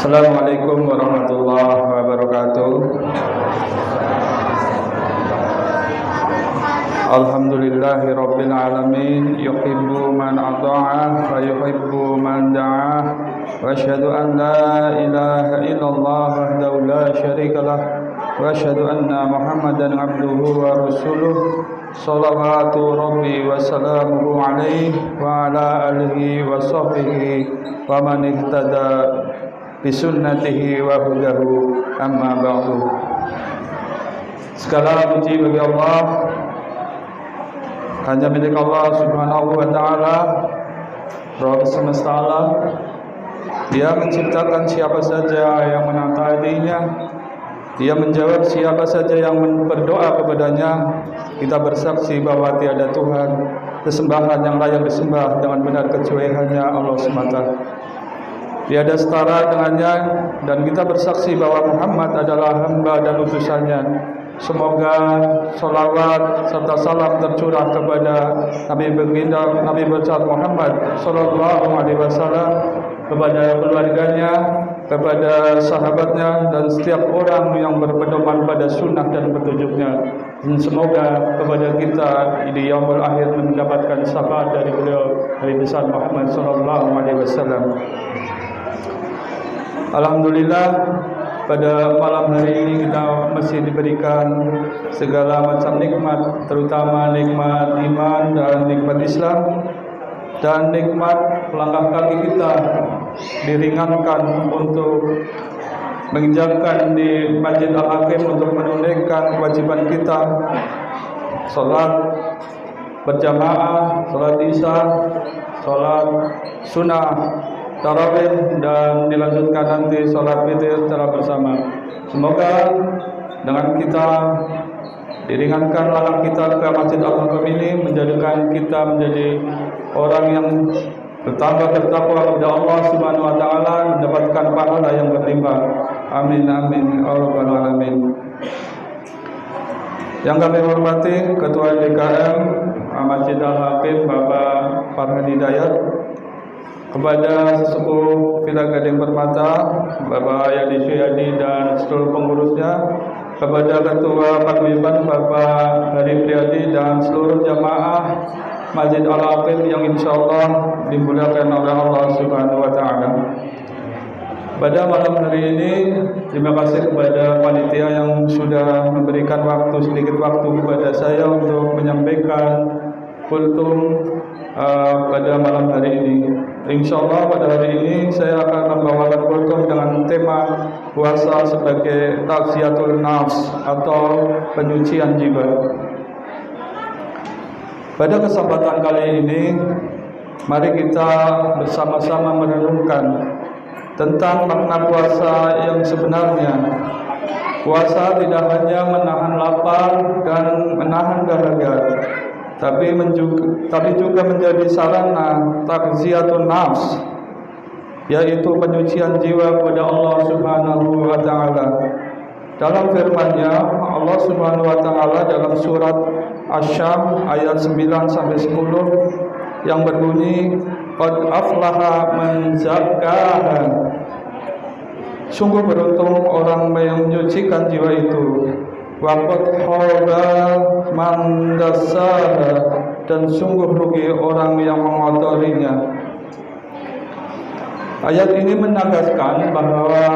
Assalamualaikum warahmatullahi wabarakatuh. Alhamdulillahi rabbil alamin, yuhibbu man ata'ah wa yuhibbu man da'ah, wa asyhadu an la ilaha illallah wahdahu la syarikalah, wa asyhadu anna Muhammadan abduhu wa rasuluh. Salawatu rabbi wa salamuhu alaihi wa ala alihi wa sahbihi wa man ihtada bisunnatihi wa hudahu, amma ba'du. Segala puji bagi Allah, hanya milik Allah subhanahu wa ta'ala, Rabb semesta alam. Dia menciptakan siapa saja yang menata dirinya, Dia menjawab siapa saja yang berdoa kepadanya. Kita bersaksi bahwa tiada Tuhan sesembahan yang layak disembah dengan benar kecuali hanya Allah semata. Tiada setara dengannya, dan kita bersaksi bahwa Muhammad adalah hamba dan utusannya. Semoga salawat serta salam tercurah kepada Nabi baginda Nabi besar Muhammad sallallahu alaihi wasallam, kepada keluarganya, kepada sahabatnya, dan setiap orang yang berpedoman pada sunnah dan petunjuknya. Dan semoga kepada kita di yaumul akhir mendapatkan syafaat dari beliau Nabi besar Muhammad sallallahu alaihi wasallam. Alhamdulillah, pada malam hari ini kita masih diberikan segala macam nikmat, terutama nikmat iman dan nikmat Islam, dan nikmat langkah kaki kita diringankan untuk menginjakkan di Masjid Al-Hakim untuk menunaikan kewajiban kita, salat berjamaah, salat isya, salat sunnah, tarawih, dan dilanjutkan nanti salat witir secara bersama. Semoga dengan kita diringankan langkah kita ke Masjid Al-Hakim ini, menjadikan kita menjadi orang yang bertambah bertakwa kepada Allah Subhanahu wa taala, mendapatkan pahala yang berlimpah. Amin amin ya rabbal alamin. Yang kami hormati Ketua DKM Masjid Al-Hakim Bapak Farhan Hidayat, kepada sesepuh Villa Gading Permata Bapak Yadi Suyadi dan seluruh pengurusnya, kepada Ketua Paguyuban Bapak Hari Priyadi dan seluruh jamaah Masjid Al-Hakim yang insyaallah dimuliakan oleh Allah Subhanahu wa taala. Pada malam hari ini, terima kasih kepada panitia yang sudah memberikan sedikit waktu kepada saya untuk menyampaikan kultum pada malam hari ini. Insyaallah pada hari ini saya akan membawakan kultum dengan tema puasa sebagai taziyatul nafs atau penyucian jiwa. Pada kesempatan kali ini, mari kita bersama-sama merenungkan tentang makna puasa yang sebenarnya. Puasa tidak hanya menahan lapar dan menahan dahaga, tapi juga menjadi sarana taghziyatun nafs, yaitu penyucian jiwa kepada Allah Subhanahu wa taala. Dalam firman-Nya, Allah Subhanahu wa taala dalam surat Asy-Syams ayat 9 sampai 10 yang berbunyi, qad aflaha man zakkaha. Sungguh beruntung orang yang menyucikan jiwa itu. Wa qad khaba man dassaha, dan sungguh rugi orang yang mengotorinya. Ayat ini menegaskan bahwa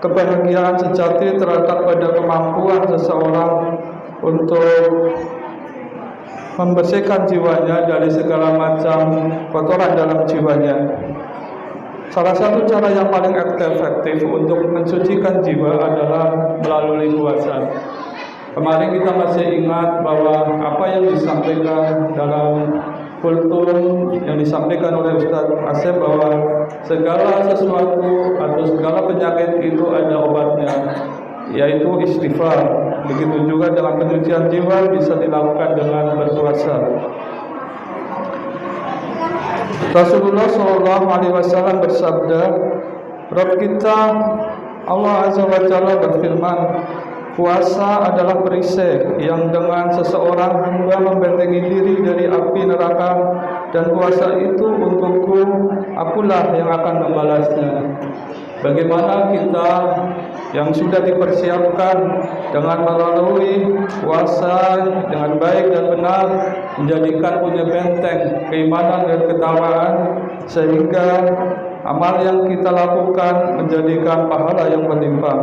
kebahagiaan sejati terletak pada kemampuan seseorang untuk membersihkan jiwanya dari segala macam kotoran dalam jiwanya. Salah satu cara yang paling efektif untuk mensucikan jiwa adalah melalui puasa. Kemarin kita masih ingat bahwa apa yang disampaikan dalam kultum yang disampaikan oleh Ustaz Asep, bahwa segala sesuatu atau segala penyakit itu ada obatnya, yaitu istighfar. Begitu juga dengan penyucian jiwa bisa dilakukan dengan berpuasa. Rasulullah SAW bersabda, Rabb kita Allah Azza wa Jalla berfirman, puasa adalah perisai yang dengan seseorang hamba membentengi diri dari api neraka, dan puasa itu untukku, akulah yang akan membalasnya. bagaimana kita yang sudah dipersiapkan dengan melalui puasa dengan baik dan benar, menjadikan punya benteng keimanan dan ketakwaan, sehingga amal yang kita lakukan menjadikan pahala yang berlimpah.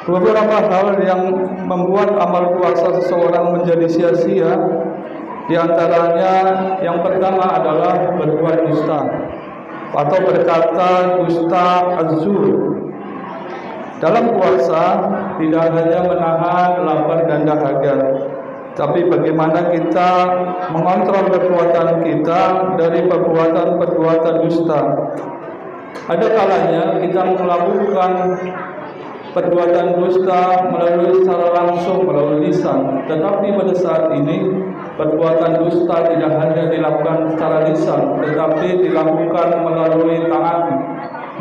Beberapa hal yang membuat amal puasa seseorang menjadi sia-sia, di antaranya yang pertama adalah berbuat dusta atau berkata dusta az-zur. Dalam puasa tidak hanya menahan lapar dan dahaga, tapi bagaimana kita mengontrol perbuatan kita dari perbuatan dusta. Ada kalanya kita melakukan perbuatan dusta secara langsung melalui lisan, tetapi pada saat ini perbuatan dusta tidak hanya dilakukan secara lisan, tetapi dilakukan melalui tangan,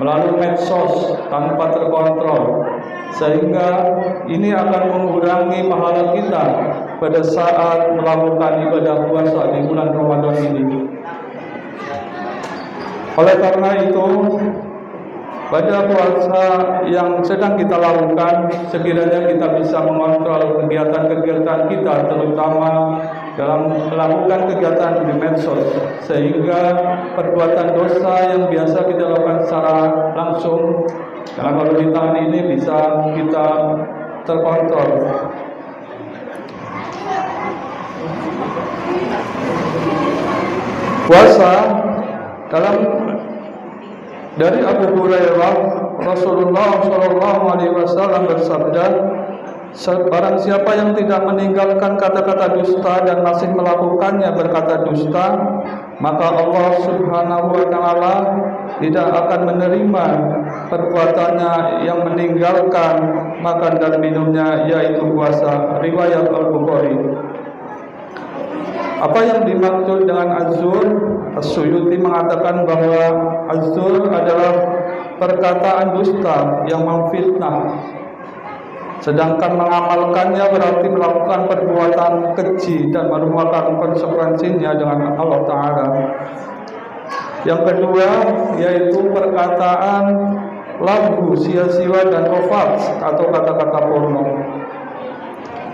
melalui medsos tanpa terkontrol, sehingga ini akan mengurangi pahala kita pada saat melakukan ibadah puasa di bulan Ramadan ini. Oleh karena itu, pada puasa yang sedang kita lakukan, sekiranya kita bisa mengontrol kegiatan-kegiatan kita, terutama dalam melakukan kegiatan di medsos, sehingga perbuatan dosa yang biasa kita lakukan secara langsung dalam pemerintahan ini bisa kita terkontrol. Puasa dari Abu Hurairah, Rasulullah SAW bersabda, barang siapa yang tidak meninggalkan kata-kata dusta dan masih melakukannya berkata dusta, maka Allah Subhanahu wa Ta'ala tidak akan menerima perbuatannya yang meninggalkan makan dan minumnya, yaitu puasa. Riwayat Al-Bukhari. Apa yang dimaksud dengan az-zur? As-Suyuti mengatakan bahwa az-zur adalah perkataan dusta yang memfitnah, sedangkan mengamalkannya berarti melakukan perbuatan keji dan merupakan konsekuensinya dengan Allah Ta'ala. Yang kedua yaitu perkataan lagu, sia-sia dan rafats atau kata-kata porno.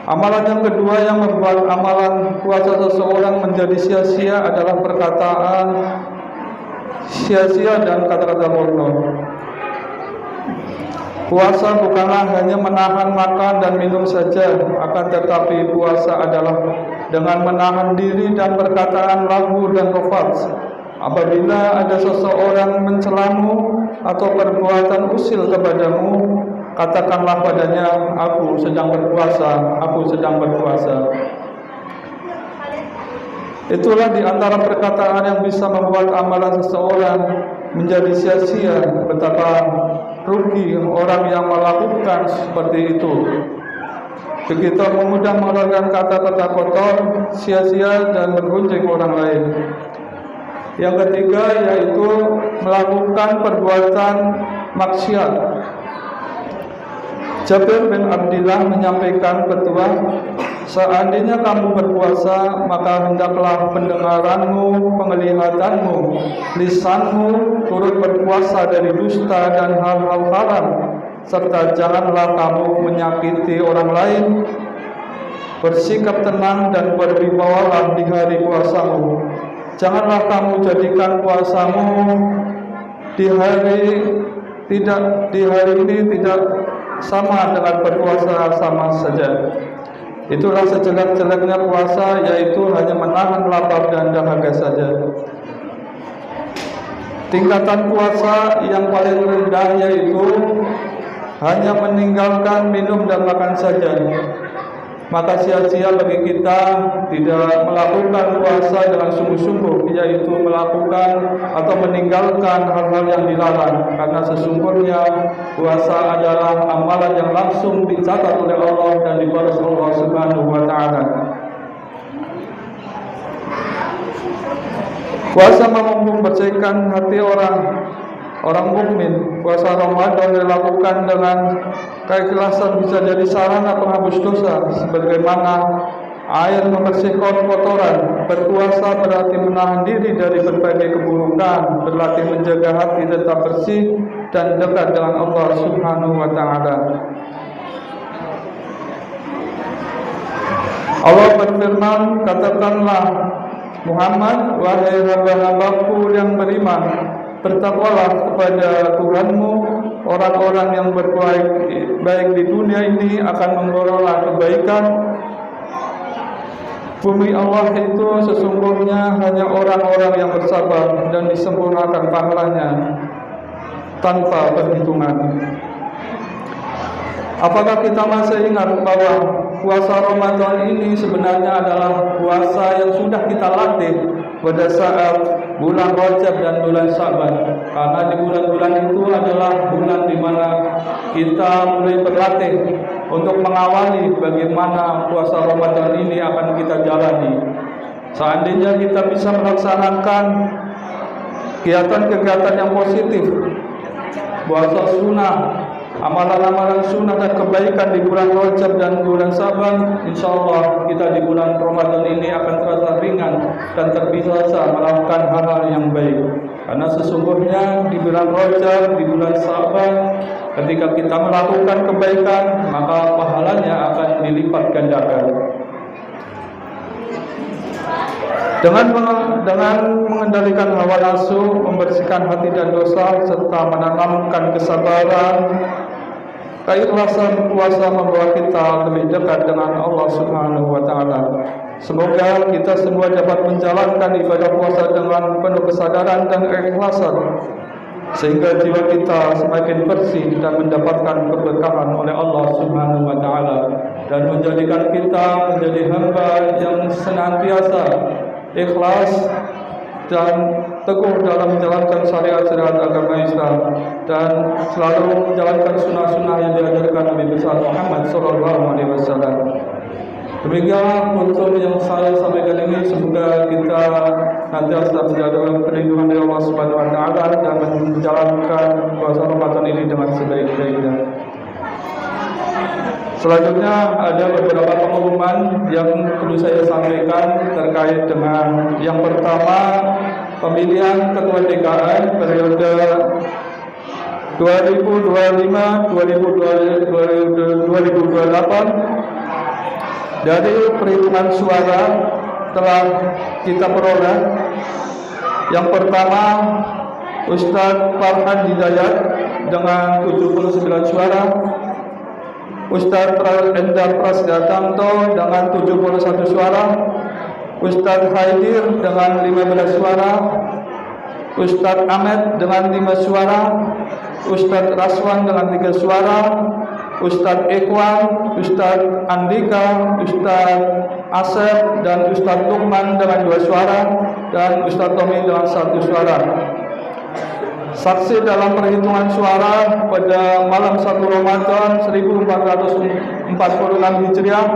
Amalan yang kedua yang membuat amalan puasa seseorang menjadi sia-sia adalah perkataan sia-sia dan kata-kata porno. Puasa bukanlah hanya menahan makan dan minum saja, akan tetapi puasa adalah dengan menahan diri dan perkataan lagu dan rafats. Apabila ada seseorang mencelamu atau perbuatan usil kepadamu, katakanlah padanya, aku sedang berpuasa, aku sedang berpuasa. Itulah di antara perkataan yang bisa membuat amalan seseorang menjadi sia-sia. Betapa rugi orang yang melakukan seperti itu. Begitu mudah mengeluarkan kata-kata kotor, sia-sia dan menggunjing orang lain. Yang ketiga yaitu melakukan perbuatan maksiat. Jabir bin Abdillah menyampaikan petua, seandainya kamu berpuasa, maka hendaklah pendengaranmu, penglihatanmu, lisanmu turut berpuasa dari dusta dan hal-hal haram, serta janganlah kamu menyakiti orang lain. Bersikap tenang dan berwibawalah di hari puasamu. Janganlah kamu jadikan puasamu di hari ini tidak sama dengan berpuasa sama saja. Itulah sejelek-jeleknya puasa, yaitu hanya menahan lapar dan dahaga saja. Tingkatan puasa yang paling rendah yaitu hanya meninggalkan minum dan makan saja. Maka sia-sia bagi kita tidak melakukan puasa dengan sungguh-sungguh, yaitu melakukan atau meninggalkan hal-hal yang dilarang, karena sesungguhnya puasa adalah amalan yang langsung dicatat oleh Allah dan dibalas Allah Subhanahu wa Ta'ala. Puasa mampu membersihkan hati orang mukmin. Puasa Ramadan dilakukan dengan keikhlasan bisa jadi sarana penghapus dosa, sebagaimana air membersihkan kotoran. berpuasa berarti menahan diri dari berbagai keburukan, berlatih menjaga hati tetap bersih dan dekat dengan Allah Subhanahu wa taala. Allah berfirman, katakanlah Muhammad, wahai hamba-hambaku yang beriman, bertakwalah kepada Tuhanmu. Orang-orang yang berbuat baik di dunia ini akan memperoleh kebaikan. Bumi Allah itu sesungguhnya hanya orang-orang yang bersabar dan disempurnakan pahalanya tanpa perhitungan. Apakah kita masih ingat bahwa puasa Ramadan ini sebenarnya adalah puasa yang sudah kita latih pada saat bulan Rajab dan bulan Syaban? Karena di bulan-bulan itu adalah bulan di mana kita mulai berlatih untuk mengawali bagaimana puasa Ramadan ini akan kita jalani. Seandainya kita bisa melaksanakan kegiatan-kegiatan yang positif, puasa sunnah, amalan-amalan sunnah dan kebaikan di bulan Rajab dan bulan Syaban, insyaallah kita di bulan Ramadan ini akan terasa ringan dan terbiasa melakukan hal-hal yang baik. Karena sesungguhnya di bulan Rajab, di bulan Syaban, ketika kita melakukan kebaikan, maka pahalanya akan dilipat gandakan. Dengan mengendalikan hawa nafsu, membersihkan hati dan dosa, serta menanamkan kesabaran, keikhlasan puasa membawa kita lebih dekat dengan Allah Subhanahu wa taala. Semoga kita semua dapat menjalankan ibadah puasa dengan penuh kesadaran dan keikhlasan, sehingga jiwa kita semakin bersih dan mendapatkan keberkahan oleh Allah Subhanahu wa taala, dan menjadikan kita menjadi hamba yang senantiasa ikhlas dan teguh dalam menjalankan syariat-syariat agama Islam dan selalu menjalankan sunnah-sunnah yang diajarkan Nabi besar Muhammad SAW. Demikian untuk yang saya sampaikan ini. Semoga kita nanti menjadi dalam perlindungan dari Allah Subhanahu wa taala dan menjalankan puasa Ramadan ini dengan sebaik-baiknya. Selanjutnya ada beberapa pengumuman yang perlu saya sampaikan terkait dengan yang pertama, pemilihan ketua DKM periode 2025-2028 dari perhitungan suara telah kita peroleh. Yang pertama, Ustadz Farhan Hidayat dengan 79 suara, Ustadz Endar Prasdatanto dengan 71 suara, Ustadz Haidir dengan 15 suara, Ustadz Ahmed dengan 5 suara, Ustadz Raswan dengan 3 suara, Ustadz Ikhwan, Ustadz Andika, Ustadz Asep dan Ustadz Lukman dengan 2 suara, dan Ustadz Tommy dengan 1 suara. Saksi dalam perhitungan suara pada malam 1 Ramadan 1446 Hijriah,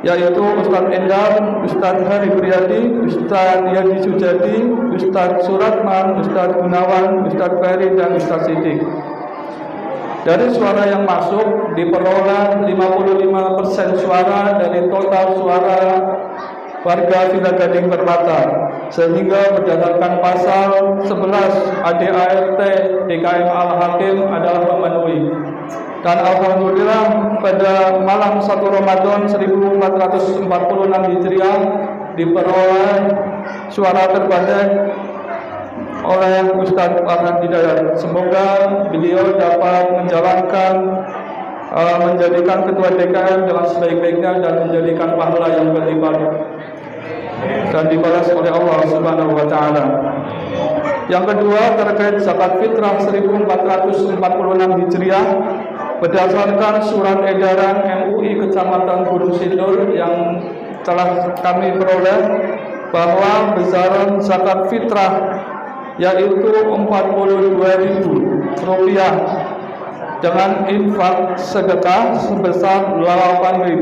yaitu Ustadz Endar, Ustadz Hari Priyadi, Ustadz Yadi Sujadi, Ustadz Suratman, Ustadz Gunawan, Ustadz Ferry, dan Ustadz Siddiq. Dari suara yang masuk diperoleh 55% suara dari total suara warga Villa Gading Permata, sehingga berdasarkan pasal 11 ADART DKM Al-Hakim adalah memenuhi. Dan alhamdulillah pada malam 1 Ramadan 1446 Hijriah diperoleh suara terbanyak oleh Ustadz Farhan Hidayat. Semoga beliau dapat menjalankan menjadikan ketua DKM dengan sebaik-baiknya dan menjadikan pahala yang berlipat dan dibalas oleh Allah Subhanahu wa taala. Yang kedua, terkait zakat fitrah 1446 Hijriah, berdasarkan surat edaran MUI Kecamatan Gunung Sindur yang telah kami peroleh, bahwa besaran zakat fitrah yaitu Rp42.000 dengan infak sedekah sebesar 8.000,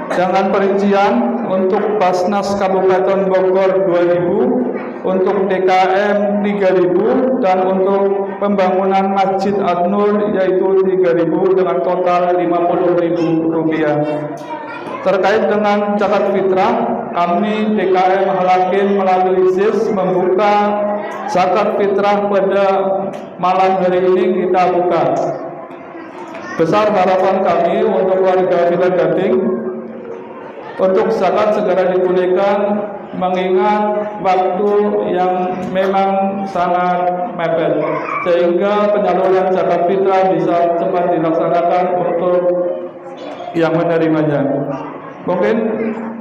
dengan perincian untuk Basnas Kabupaten Bogor 2.000, untuk DKM 3.000, dan untuk pembangunan Masjid Ad-Nur yaitu 3.000 dengan total Rp50.000. Terkait dengan zakat fitrah, kami DKM Halakin melalui ZIS membuka zakat fitrah pada malam hari ini kita buka. Besar harapan kami untuk warga Villa Gading untuk zakat segera dipulihkan, mengingat waktu yang memang sangat mepet, sehingga penyaluran zakat fitrah bisa cepat dilaksanakan untuk yang menerimanya. Mungkin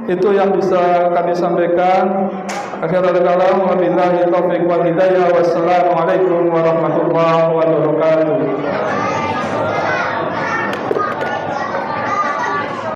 itu yang bisa kami sampaikan. Akhirul kalam, wabillahi taufiq wal hidayah. Wassalamualaikum warahmatullahi wabarakatuh.